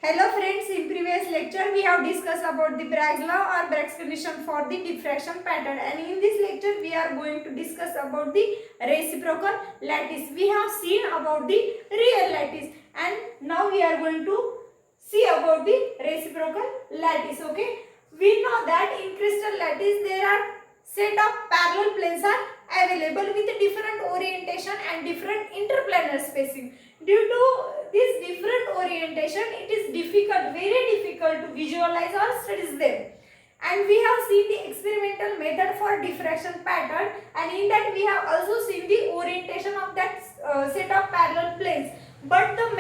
Hello friends, in previous lecture we have discussed about the Bragg's law or Bragg's condition for the diffraction pattern, and in this lecture we are going to discuss about the reciprocal lattice. We have seen about the real lattice and now we are going to see about the reciprocal lattice. Okay, we know that in crystal lattice there are set of parallel planes are available with different orientation and different interplanar spacing. Due to this different orientation, it is difficult, very difficult to visualize or study them. And we have seen the experimental method for diffraction pattern, and in that we have also seen the orientation of that set of parallel planes. But the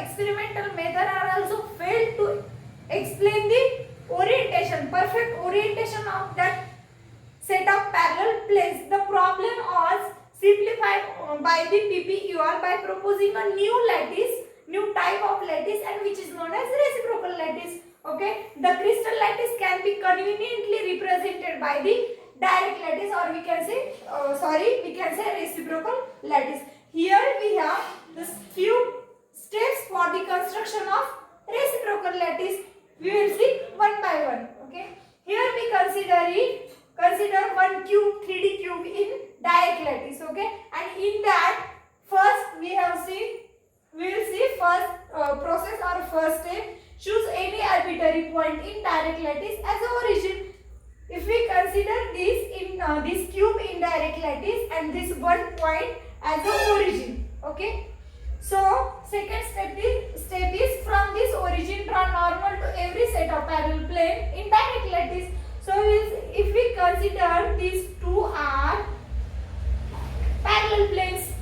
experimental method are also failed to explain the orientation, perfect orientation of that set of parallel planes. The problem was simplified by the PPUR by proposing a new type of lattice, and which is known as reciprocal lattice. Okay, the crystal lattice can be conveniently represented by the direct lattice, or we can say reciprocal lattice. Here we have the few steps for the construction of reciprocal lattice. We will see one by one. Okay, here we consider one cube, 3D cube in direct lattice. Okay, and in that first we will see first process or first step. Choose any arbitrary point in direct lattice as a origin. If we consider this in this cube in direct lattice and this one point as a origin. Okay, so second step is from this origin draw normal to every set of parallel plane in direct lattice. So if we consider these two are parallel planes,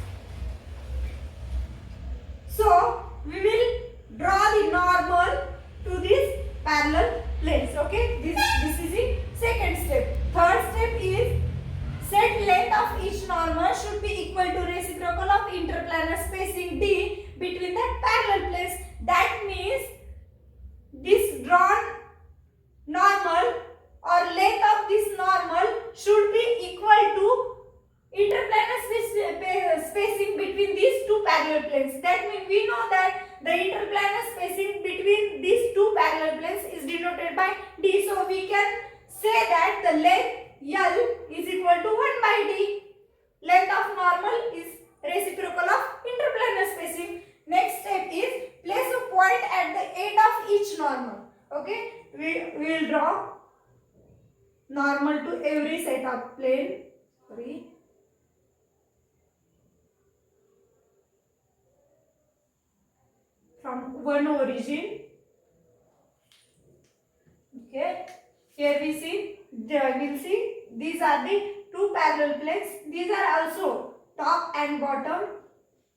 so we will draw the normal to these parallel planes. Okay, this is the second step. Third step is set length of each normal should be equal to reciprocal of interplanar spacing d between the parallel planes. That means this drawn normal or length of this normal should be equal to interplanar spacing between these two parallel planes. That means we know that the interplanar spacing between these two parallel planes is denoted by d. So we can say that the length L is equal to 1 by d. Length of normal is reciprocal of interplanar spacing. Next step is place a point at the end of each normal. Okay, we will draw normal to every set of plane. From one origin. Okay, here we will see these are the two parallel planes. These are also top and bottom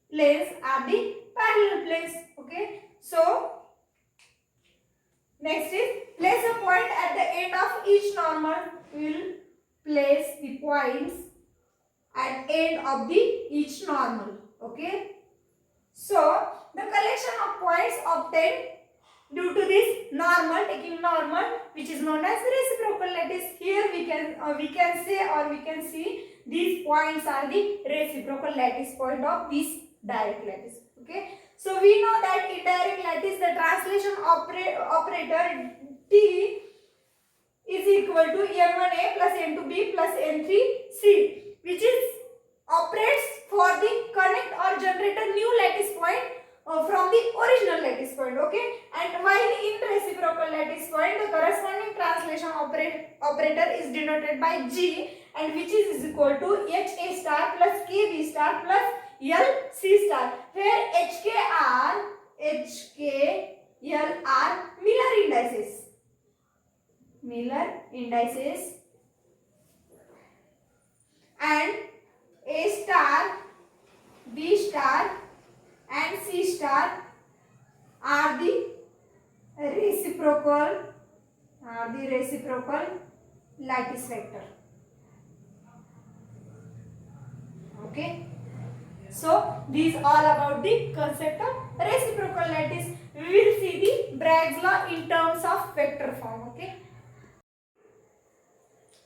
planes are the parallel planes. Okay, so next is place a point at the end of each normal. We will place the points at end of the each normal. Okay, so the collection of points obtained due to this normal, taking normal, which is known as reciprocal lattice. Here we can see these points are the reciprocal lattice point of this direct lattice. Okay, so we know that in direct lattice the translation operator T is equal to n1a plus n2b plus n3c, which is operates for the connect or generate a new lattice point from the original lattice point. Okay, and while in reciprocal lattice point the corresponding translation operator is denoted by G, and which is equal to HA star plus KB star plus LC star, where HKL are Miller indices and A star, B star and C star are the reciprocal lattice vector. Okay, so these all about the concept of reciprocal lattice. We will see the Bragg's law in terms of vector form. Okay,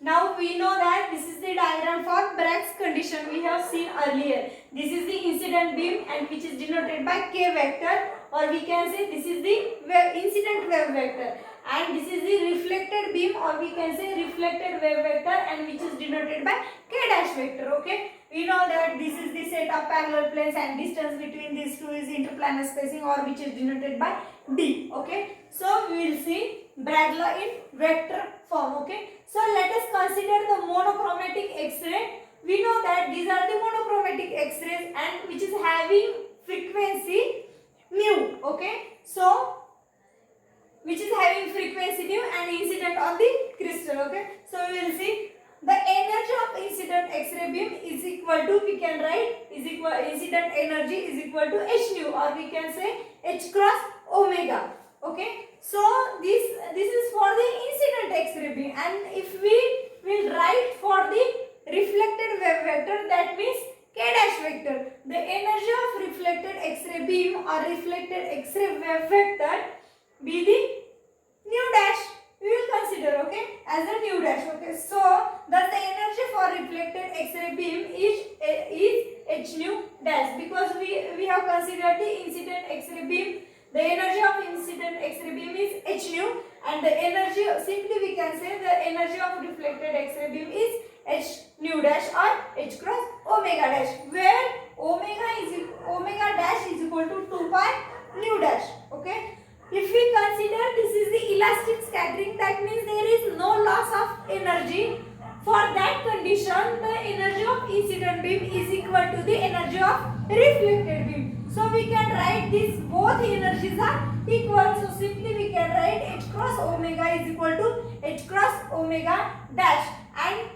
now we know that this is the diagram for Bragg's condition we have seen earlier. This is the incident beam and which is denoted by K vector. or we can say this is the incident wave vector, and this is the reflected beam, or we can say reflected wave vector, and which is denoted by k dash vector. Okay, we know that this is the set of parallel planes and distance between these two is interplanar spacing, or which is denoted by d. Okay, so we will see Bragg law in vector form. Okay, so let us consider the monochromatic X-ray. We know that these are the monochromatic X-rays and which is having frequency mu. Okay, so which is having frequency mu and incident on the crystal. Okay, so we will see the energy of incident X-ray beam is equal to, we can write, is equal, incident energy is equal to h nu, or we can say h cross omega. Okay, so this is for the incident X-ray beam, and if we will write for the reflected wave vector, that means k dash vector, the energy of reflected X-ray beam or reflected X-ray wave vector be the nu dash. We will consider, okay, as a nu dash. Okay, so thus the energy for reflected X-ray beam is h nu dash, because we have considered the incident X-ray beam. The energy of incident X-ray beam is h nu, and the energy, simply we can say the energy of reflected X-ray beam is h nu dash or h cross omega dash, where omega dash is equal to 2 pi nu dash. Okay, if we consider this is the elastic scattering, that means there is no loss of energy. For that condition, the energy of incident beam is equal to the energy of reflected beam. So we can write this, both energies are equal. So simply we can write h cross omega is equal to h cross omega dash, and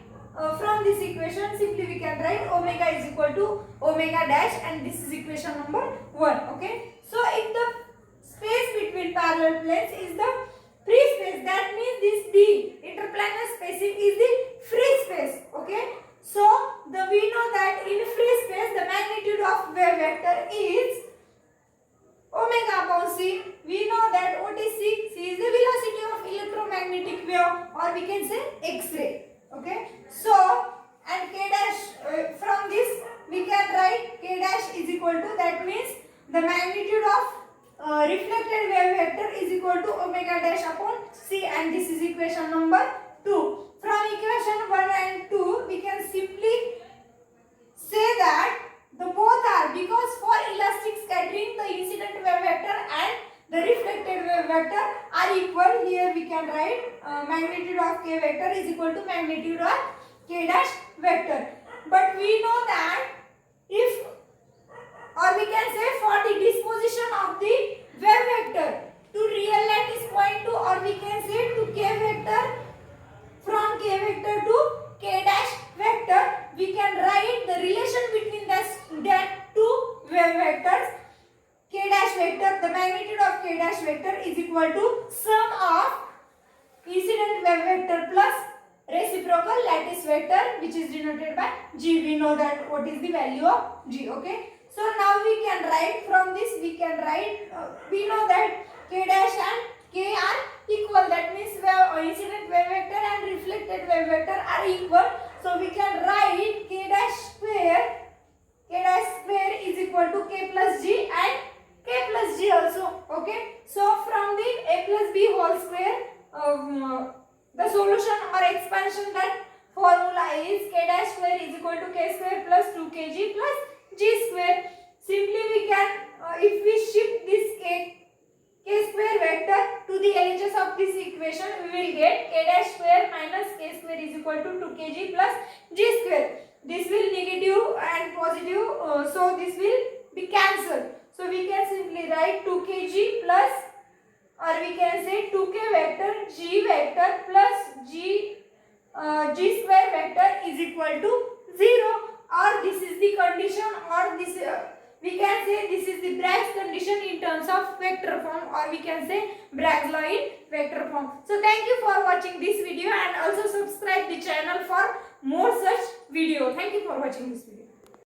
from this equation simply we can write omega is equal to omega dash, and this is equation number 1. Okay, so if the space between parallel planes is the free space, that means this d interplanar spacing is the free space. Okay, so we know that in free space the magnitude of wave vector is omega upon c. We know that what is c? C is the velocity of electromagnetic wave, or we can say X-ray. Okay, so and k dash, from this we can write k dash is equal to, that means the magnitude of reflected wave vector is equal to omega dash upon c, and this is equation number 2. From equation 1 and 2 we can simply say that the both are, because for elastic scattering the incident wave vector and the reflected wave vector are equal. Here we can write magnitude of k vector is equal to magnitude of k dash vector. But we know that if, or we can say for the disposition of the wave vector to real lattice point to, or we can say to k vector, from k vector to k dash vector, we can write the relation between that two wave vectors. K dash vector, the magnitude of k dash vector is equal to sum of incident wave vector plus reciprocal lattice vector, which is denoted by g. We know that what is the value of g. Okay, so now we can write from this, we can write, we know that k dash and k are equal, that means incident wave vector and reflected wave vector are equal. So we can write k dash square is equal to k plus g and k plus g also. Okay, so from the a plus b whole square, the solution or expansion, that formula is k dash square is equal to k square plus 2kg plus g square. Simply we can, if we shift this k square vector to the LHS of this equation, we will get k dash square minus k square is equal to 2kg plus g square. This will negative and positive, so this will be cancelled. So we can simply write 2kg plus, or we can say 2k vector g vector plus g square vector is equal to 0, or this is the condition, or this we can say this is the Bragg's condition in terms of vector form, or we can say Bragg's law in vector form. So thank you for watching this video, and also subscribe the channel for more such video. Thank you for watching this video.